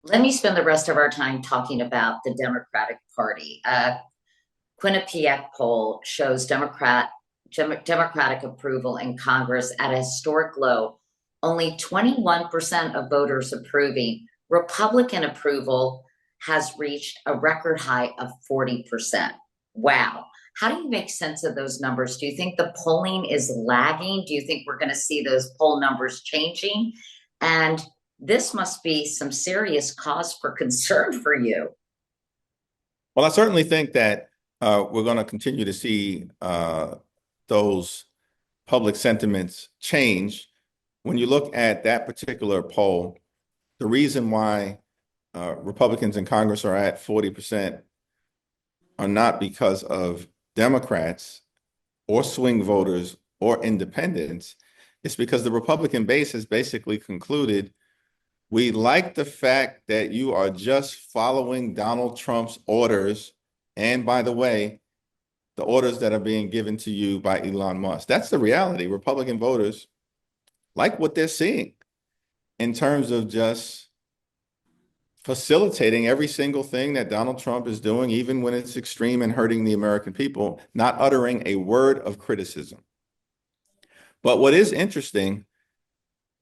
Let me spend the rest of our time talking about the Democratic Party. Quinnipiac poll shows Democratic approval in Congress at a historic low. Only 21% of voters approving. Republican approval has reached a record high of 40%. Wow. How do you make sense of those numbers? Do you think the polling is lagging? Do you think we're going to see those poll numbers changing? And this must be some serious cause for concern for you. Well, I certainly think that we're going to continue to see those public sentiments change. When you look at that particular poll, the reason why Republicans in Congress are at 40% are not because of Democrats or swing voters or independents. It's because the Republican base has basically concluded we like the fact that you are just following Donald Trump's orders. And by the way, the orders that are being given to you by Elon Musk. That's the reality. Republican voters like what they're seeing in terms of just facilitating every single thing that Donald Trump is doing, even when it's extreme and hurting the American people, not uttering a word of criticism. But what is interesting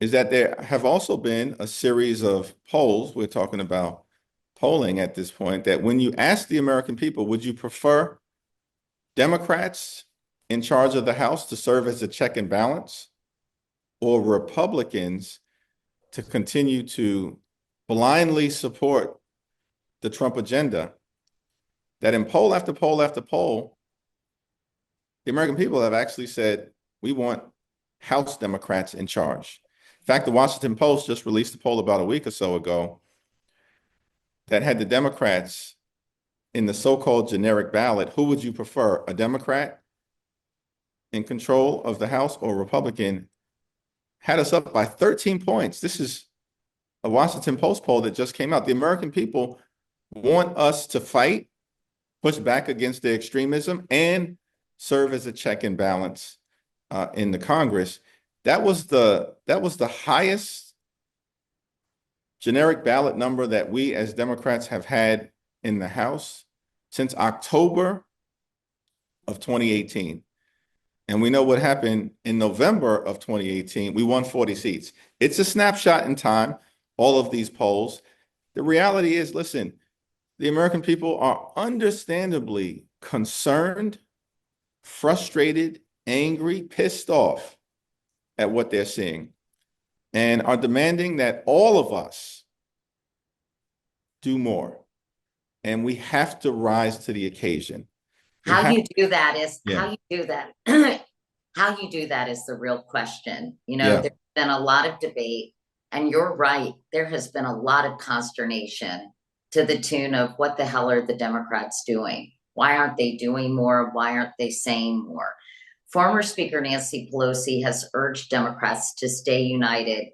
is that there have also been a series of polls, we're talking about polling at this point, that when you ask the American people, would you prefer Democrats in charge of the House to serve as a check and balance, or Republicans to continue to blindly support the Trump agenda, that in poll after poll after poll, the American people have actually said, we want House Democrats in charge. In fact, the Washington Post just released a poll about a week or so ago that had the Democrats in the so-called generic ballot. Who would you prefer, a Democrat in control of the House or a Republican? Had us up by 13 points. This is a Washington Post poll that just came out. The American people want us to fight, push back against the extremism, and serve as a check and balance in the Congress. That was the highest generic ballot number that we as Democrats have had in the House since October of 2018. And we know what happened in November of 2018. We won 40 seats. It's a snapshot in time, all of these polls. The reality is, listen, the American people are understandably concerned, frustrated, angry, pissed off at what they're seeing, and are demanding that all of us do more. And we have to rise to the occasion. We How have, you do that is yeah, how you do that is the real question. yeah. There's been a lot of debate, and you're right. There has been a lot of consternation to the tune of what the hell are the Democrats doing? Why aren't they doing more? Why aren't they saying more? Former Speaker Nancy Pelosi has urged Democrats to stay united,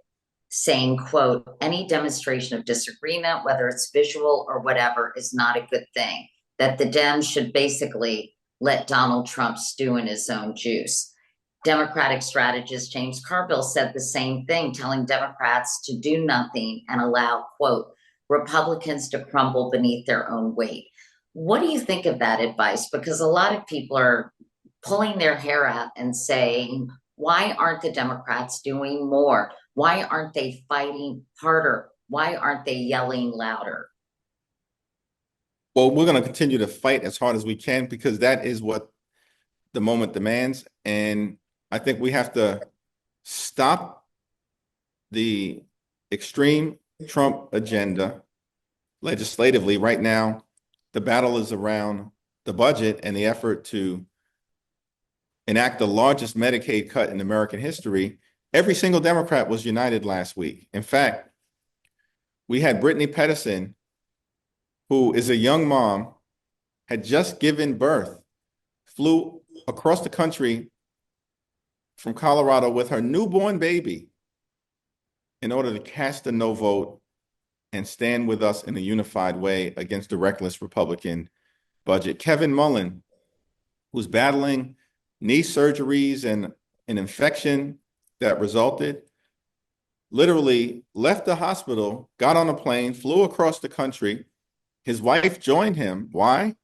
saying, quote, any demonstration of disagreement, whether it's visual or whatever, is not a good thing. That the Dems should basically let Donald Trump stew in his own juice. Democratic strategist James Carville said the same thing, telling Democrats to do nothing and allow, quote, Republicans to crumble beneath their own weight. What do you think of that advice? Because a lot of people are pulling their hair out and saying, why aren't the Democrats doing more? Why aren't they fighting harder? Why aren't they yelling louder? Well, we're going to continue to fight as hard as we can because that is what the moment demands. And I think we have to stop the extreme Trump agenda legislatively. Right now, the battle is around the budget and the effort to enact the largest Medicaid cut in American history. Every single Democrat was united last week. In fact, we had Brittany Pedersen, who is a young mom, had just given birth, flew across the country from Colorado with her newborn baby in order to cast a no vote and stand with us in a unified way against the reckless Republican budget. Kevin Mullen, who's battling knee surgeries and an infection that resulted, literally left the hospital, got on a plane, flew across the country. His wife joined him. Why?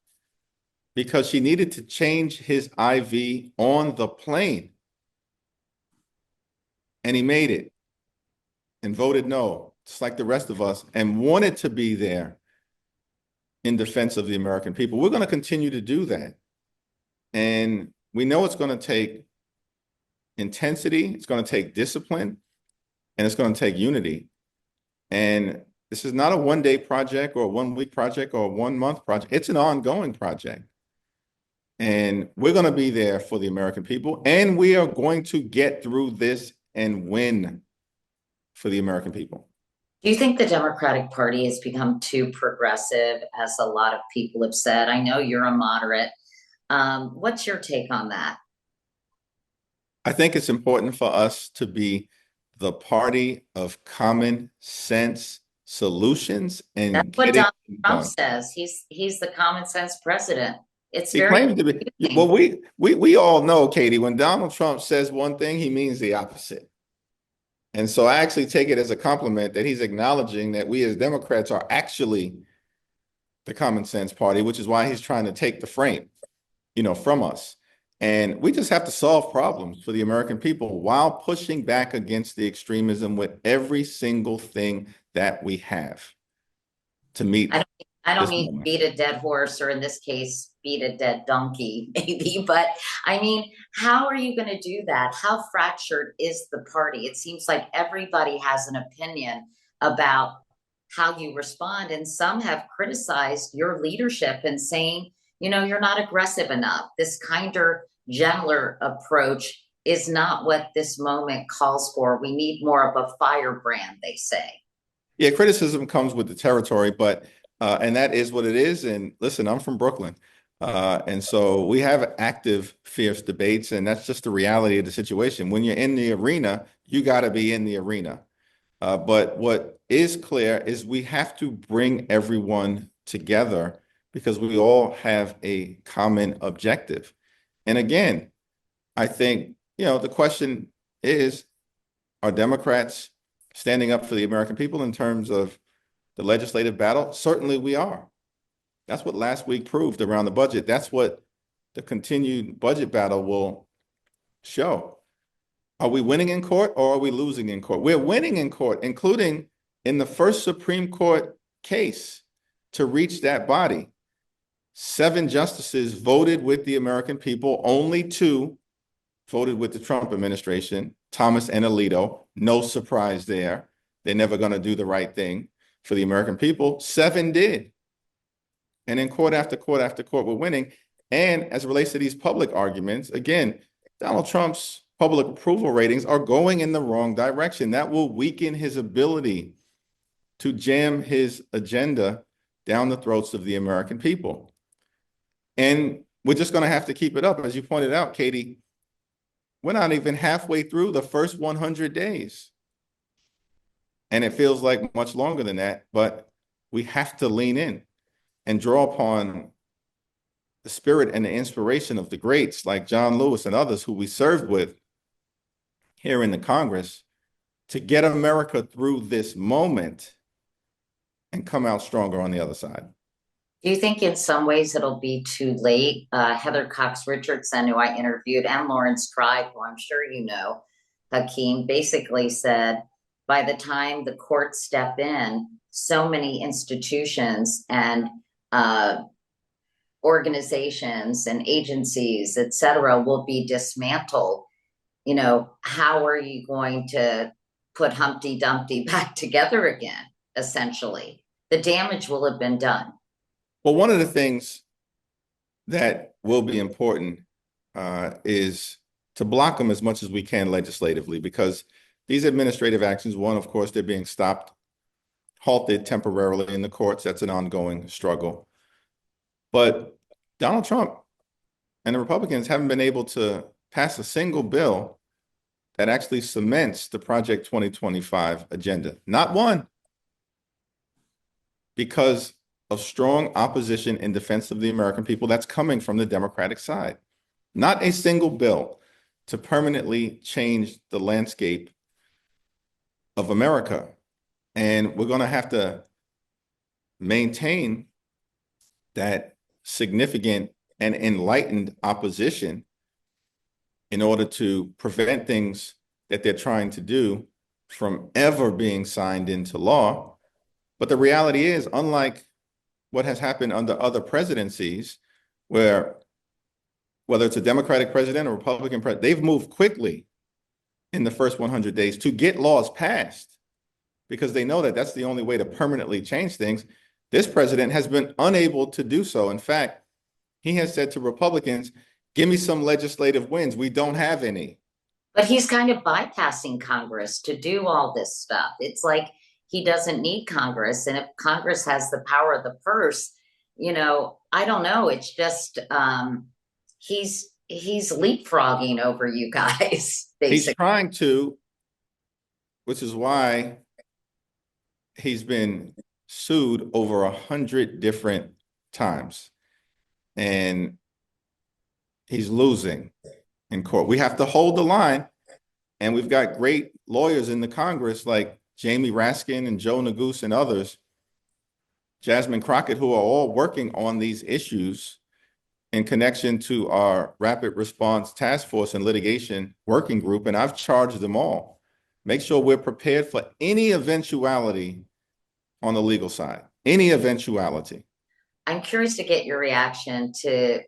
Because she needed to change his IV on the plane. And he made it and voted no, just like the rest of us, and wanted to be there in defense of the American people. We're going to continue to do that. And we know it's going to take intensity, it's going to take discipline, and it's going to take unity. And this is not a one-day project or a one-week project or a one-month project. It's an ongoing project. And we're going to be there for the American people. And we are going to get through this and win for the American people. Do you think the Democratic Party has become too progressive, as a lot of people have said? I know you're a moderate. What's your take on that? I think it's important for us to be the party of common sense solutions That's and what getting Donald things Trump done. says. He's the common sense president. It's He very claims to be, well, confusing. we all know, Katie, when Donald Trump says one thing, he means the opposite. And so I actually take it as a compliment that he's acknowledging that we as Democrats are actually the common sense party, which is why he's trying to take the frame, from us. And we just have to solve problems for the American people while pushing back against the extremism with every single thing that we have to I meet don't, I don't this mean to moment. beat a dead horse, or in this case, beat a dead donkey, maybe, but I mean, how are you going to do that? How fractured is the party? It seems like everybody has an opinion about how you respond, and some have criticized your leadership and saying, you're not aggressive enough. This kinder, gentler approach is not what this moment calls for. We need more of a firebrand, they say. Yeah, criticism comes with the territory, but and that is what it is. And listen, I'm from Brooklyn. And so we have active, fierce debates, and that's just the reality of the situation. When you're in the arena, you got to be in the arena. But what is clear is we have to bring everyone together because we all have a common objective. And again, I think, the question is, are Democrats standing up for the American people in terms of the legislative battle? Certainly we are. That's what last week proved around the budget. That's what the continued budget battle will show. Are we winning in court or are we losing in court? We're winning in court, including in the first Supreme Court case to reach that body. 7 justices voted with the American people. Only 2 voted with the Trump administration, Thomas and Alito. No surprise there. They're never going to do the right thing for the American people. 7 did. And in court after court after court, we're winning. And as it relates to these public arguments, again, Donald Trump's public approval ratings are going in the wrong direction. That will weaken his ability to jam his agenda down the throats of the American people. And we're just going to have to keep it up. As you pointed out, Katie, we're not even halfway through the first 100 days. And it feels like much longer than that, but we have to lean in and draw upon the spirit and the inspiration of the greats like John Lewis and others who we served with here in the Congress to get America through this moment and come out stronger on the other side. Do you think in some ways it'll be too late? Heather Cox Richardson, who I interviewed, and Lawrence Tribe, who I'm sure you know, Hakeem, basically said by the time the courts step in, so many institutions and organizations and agencies, et cetera, will be dismantled. How are you going to put Humpty Dumpty back together again, essentially? The damage will have been done. Well, one of the things that will be important is to block them as much as we can legislatively, because these administrative actions, one, of course, they're being stopped, halted temporarily in the courts. That's an ongoing struggle. But Donald Trump and the Republicans haven't been able to pass a single bill that actually cements the Project 2025 agenda. Not one, because of strong opposition in defense of the American people that's coming from the Democratic side. Not a single bill to permanently change the landscape of America. And we're going to have to maintain that significant and enlightened opposition in order to prevent things that they're trying to do from ever being signed into law. But the reality is, unlike what has happened under other presidencies, where whether it's a Democratic president or Republican president, they've moved quickly in the first 100 days to get laws passed because they know that that's the only way to permanently change things. This president has been unable to do so. In fact, he has said to Republicans, give me some legislative wins. We don't have any. But he's kind of bypassing Congress to do all this stuff. It's like he doesn't need Congress. And if Congress has the power of the purse, I don't know. It's just he's leapfrogging over you guys, He's basically. trying to, which is why he's been sued over 100 different times. And he's losing in court. We have to hold the line. And we've got great lawyers in the Congress like Jamie Raskin and Joe Neguse and others, Jasmine Crockett, who are all working on these issues in connection to our Rapid Response Task Force and Litigation Working Group. And I've charged them all. Make sure we're prepared for any eventuality on the legal side, any eventuality. I'm curious to get your reaction to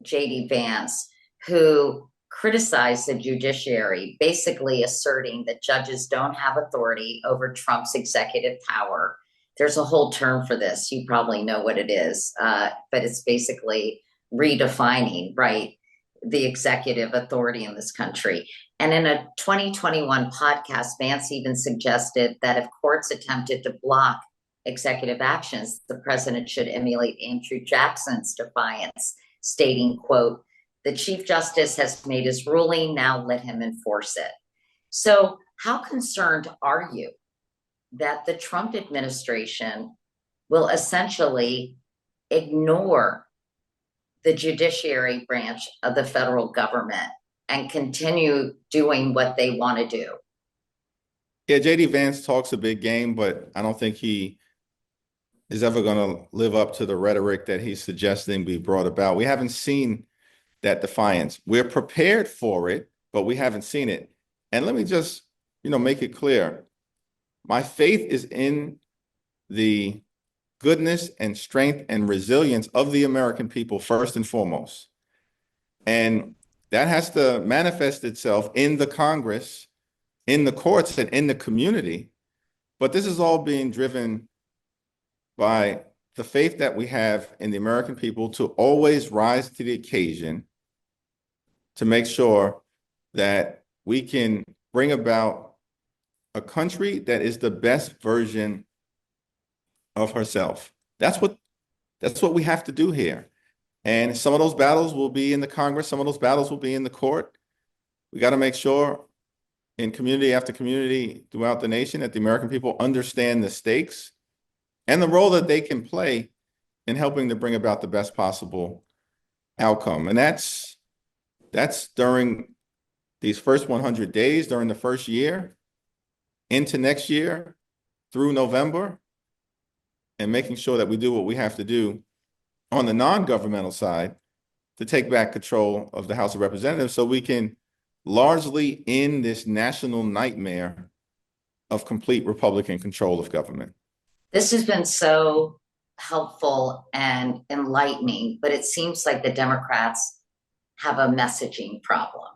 JD Vance, who criticized the judiciary, basically asserting that judges don't have authority over Trump's executive power. There's a whole term for this. You probably know what it is, but it's basically redefining, right, the executive authority in this country. And in a 2021 podcast, Vance even suggested that if courts attempted to block executive actions, the president should emulate Andrew Jackson's defiance, stating, quote, the Chief Justice has made his ruling, now let him enforce it. So how concerned are you that the Trump administration will essentially ignore the judiciary branch of the federal government and continue doing what they want to do? Yeah, JD Vance talks a big game, but I don't think he is ever going to live up to the rhetoric that he's suggesting be brought about. We haven't seen that defiance. We're prepared for it, but we haven't seen it. And let me just, make it clear. My faith is in the goodness and strength and resilience of the American people first and foremost. And that has to manifest itself in the Congress, in the courts, and in the community. But this is all being driven by the faith that we have in the American people to always rise to the occasion to make sure that we can bring about a country that is the best version of herself. That's what we have to do here. And some of those battles will be in the Congress. Some of those battles will be in the court. We got to make sure in community after community throughout the nation that the American people understand the stakes and the role that they can play in helping to bring about the best possible outcome. And that's during these first 100 days, during the first year, into next year, through November, and making sure that we do what we have to do on the non-governmental side to take back control of the House of Representatives so we can largely end this national nightmare of complete Republican control of government. This has been so helpful and enlightening, but it seems like the Democrats have a messaging problem.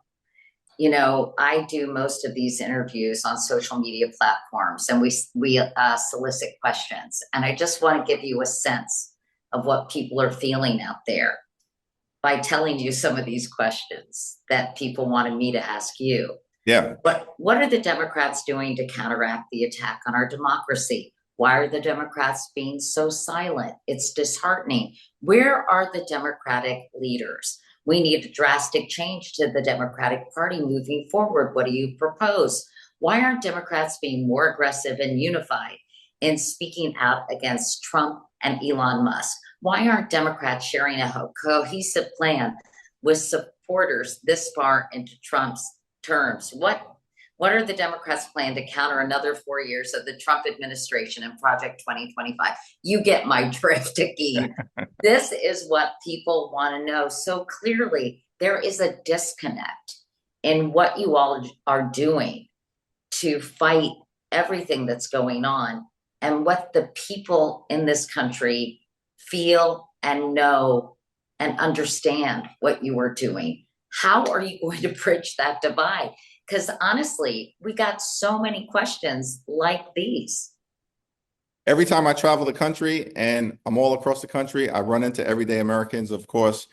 I do most of these interviews on social media platforms, and we solicit questions. And I just want to give you a sense of what people are feeling out there by telling you some of these questions that people wanted me to ask you. Yeah. What are the Democrats doing to counteract the attack on our democracy? Why are the Democrats being so silent? It's disheartening. Where are the Democratic leaders? We need a drastic change to the Democratic Party moving forward. What do you propose? Why aren't Democrats being more aggressive and unified in speaking out against Trump and Elon Musk? Why aren't Democrats sharing a cohesive plan with supporters this far into Trump's terms? What are the Democrats' plan to counter another 4 years of the Trump administration and Project 2025? You get my drift, Hakeem. This is what people want to know. So clearly, there is a disconnect in what you all are doing to fight everything that's going on and what the people in this country feel and know and understand what you are doing. How are you going to bridge that divide? Because honestly, we got so many questions like these. Every time I travel the country, and I'm all across the country, I run into everyday Americans, of course,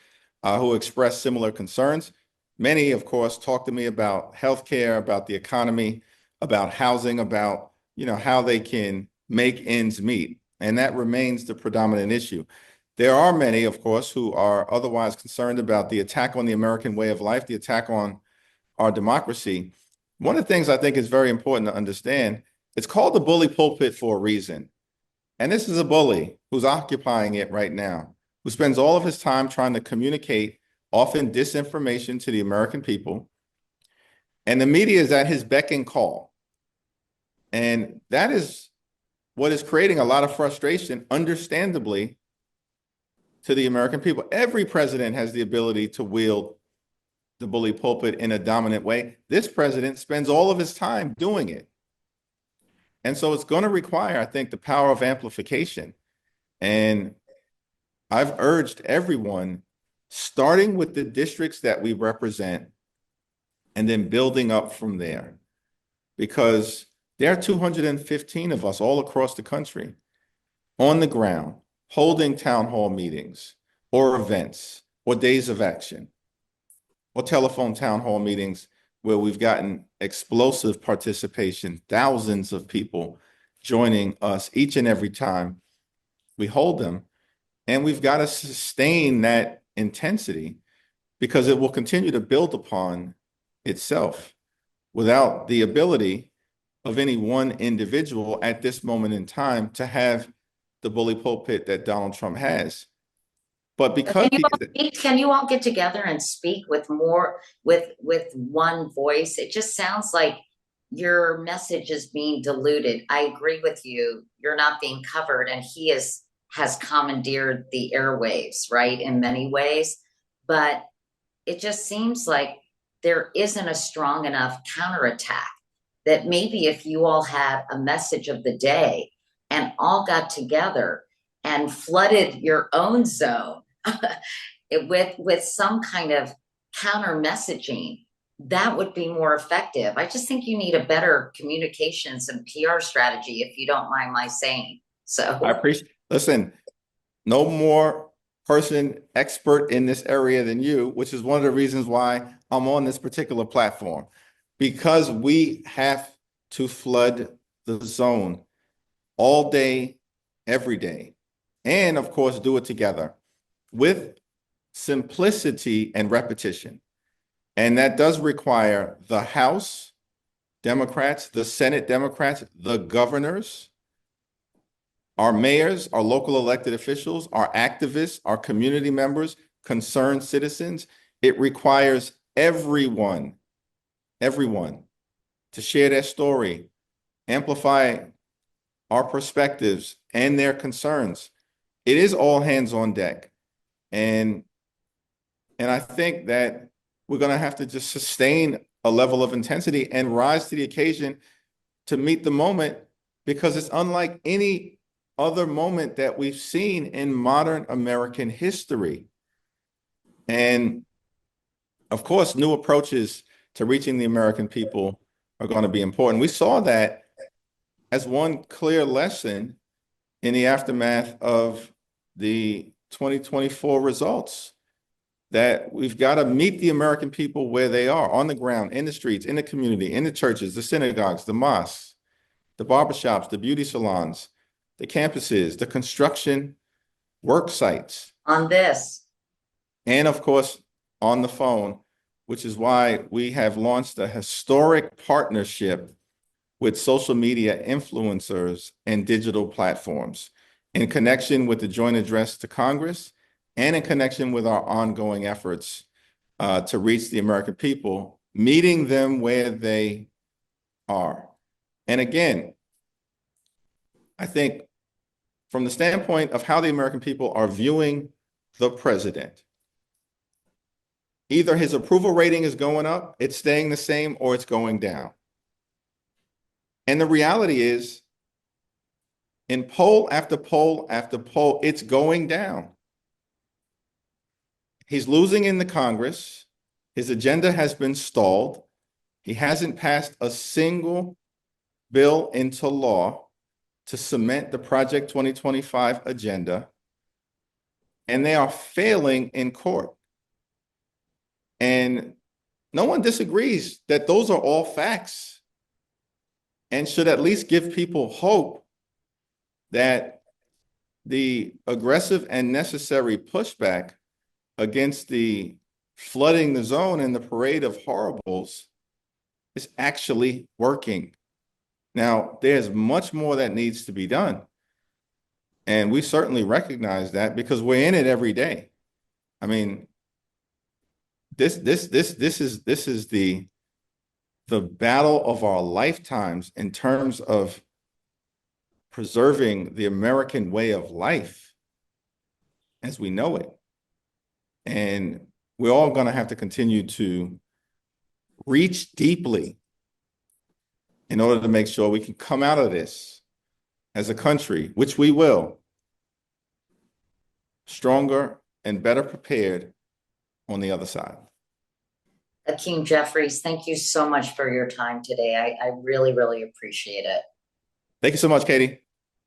who express similar concerns. Many, of course, talk to me about healthcare, about the economy, about housing, about, how they can make ends meet. And that remains the predominant issue. There are many, of course, who are otherwise concerned about the attack on the American way of life, the attack on our democracy. One of the things I think is very important to understand, it's called the bully pulpit for a reason. And this is a bully who's occupying it right now, who spends all of his time trying to communicate often disinformation to the American people. And the media is at his beck and call. And that is what is creating a lot of frustration, understandably, to the American people. Every president has the ability to wield the bully pulpit in a dominant way. This president spends all of his time doing it. And so it's going to require, I think, the power of amplification. And I've urged everyone, starting with the districts that we represent and then building up from there, because there are 215 of us all across the country on the ground, holding town hall meetings or events or days of action or telephone town hall meetings where we've gotten explosive participation, thousands of people joining us each and every time we hold them. And we've got to sustain that intensity because it will continue to build upon itself without the ability of any one individual at this moment in time to have the bully pulpit that Donald Trump has. But because Can you all get together and speak with more with one voice? It just sounds like your message is being diluted. I agree with you. You're not being covered, and has commandeered the airwaves, right, in many ways. But it just seems like there isn't a strong enough counterattack that maybe if you all had a message of the day and all got together and flooded your own zone with some kind of counter messaging, that would be more effective. I just think you need a better communications and PR strategy, if you don't mind my saying. So I appreciate, listen, no more person expert in this area than you, which is one of the reasons why I'm on this particular platform, because we have to flood the zone all day, every day, and of course, do it together with simplicity and repetition. And that does require the House Democrats, the Senate Democrats, the governors, our mayors, our local elected officials, our activists, our community members, concerned citizens. It requires everyone to share their story, amplify our perspectives and their concerns. It is all hands on deck. And I think that we're going to have to just sustain a level of intensity and rise to the occasion to meet the moment, because it's unlike any other moment that we've seen in modern American history. And of course, new approaches to reaching the American people are going to be important. We saw that as one clear lesson in the aftermath of the 2024 results, that we've got to meet the American people where they are, on the ground, in the streets, in the community, in the churches, the synagogues, the mosques, the barbershops, the beauty salons, the campuses, the construction work sites. on this, And of course, on the phone, which is why we have launched a historic partnership with social media influencers and digital platforms in connection with the joint address to Congress and in connection with our ongoing efforts to reach the American people, meeting them where they are. And again, I think from the standpoint of how the American people are viewing the president, either his approval rating is going up, it's staying the same, or it's going down. And the reality is, in poll after poll after poll, it's going down. He's losing in the Congress. His agenda has been stalled. He hasn't passed a single bill into law to cement the Project 2025 agenda. And they are failing in court. And no one disagrees that those are all facts and should at least give people hope that the aggressive and necessary pushback against the flooding the zone and the parade of horribles is actually working. Now, there's much more that needs to be done. And we certainly recognize that because we're in it every day. I mean, this is the battle of our lifetimes in terms of preserving the American way of life as we know it. And we're all going to have to continue to reach deeply in order to make sure we can come out of this as a country, which we will, stronger and better prepared on the other side. Hakeem Jeffries, thank you so much for your time today. I really, really appreciate it. Thank you so much, Katie.